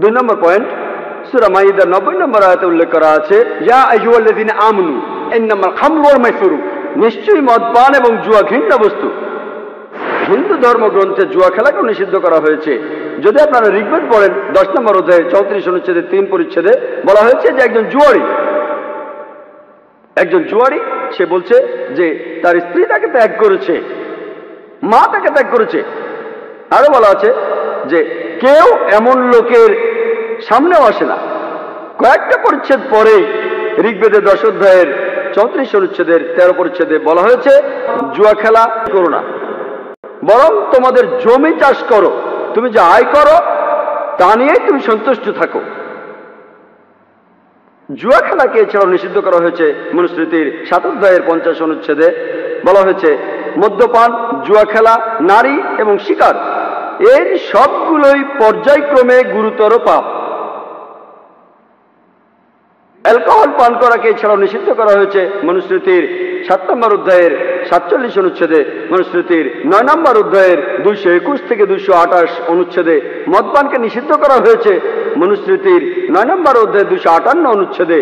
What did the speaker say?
2 নম্বর point, সূরা মাইদার 90 নম্বর আয়াতে উল্লেখ করা আছে, ইয়া আইয়ুহাল্লাযীনা আমানু ইন্নামাল খামরু ওয়াল মাইসিরু, নিশ্চয়ই মদপান এবং জুয়া ঘৃণ্য বস্তু। হিন্দু ধর্মগ্রন্থে জুয়া খেলাকেও নিষিদ্ধ করা হয়েছে। যদি আপনারা ঋগ্বেদ পড়েন 10 নম্বর অধ্যায়ে 34 অনুচ্ছেদে 3 পরিচ্ছেদে বলা হয়েছে যে একজন জুয়ারি সে বলছে যে তার স্ত্রী তাকে ত্যাগ করেছে, মা তাকে ত্যাগ করেছে। আরো বলা আছে যে কেউ এমন লোকের সামনেও আসে না। কয়েকটা পরিচ্ছেদ পরেই ঋগ্বেদের 10 অধ্যায়ের 34 অনুচ্ছেদের 13 পরিচ্ছেদে বলা হয়েছে জুয়া খেলা করো না, বরং তোমাদের জমি চাষ করো, তুমি যা আয় করো তা নিয়েই তুমি সন্তুষ্ট থাকো। জুয়া খেলাকে এছাড়াও নিষিদ্ধ করা হয়েছে। মনুস্মৃতির 7 অধ্যায়ের 50 অনুচ্ছেদে বলা হয়েছে মদ্যপান, জুয়া খেলা, নারী এবং শিকার এর সবগুলোই পর্যায়ক্রমে গুরুতর পাপ। অ্যালকোহল পান করাকে এছাড়াও নিষিদ্ধ করা হয়েছে। মনুস্মৃতির 7 নম্বর অধ্যায়ের 47 অনুচ্ছেদে, মনুস্মৃতির 9 নম্বর অধ্যায়ের 221 থেকে 228 অনুচ্ছেদে মদপানকে নিষিদ্ধ করা হয়েছে। মনুস্মৃতির 9 নম্বর অধ্যায়ের 258 অনুচ্ছেদে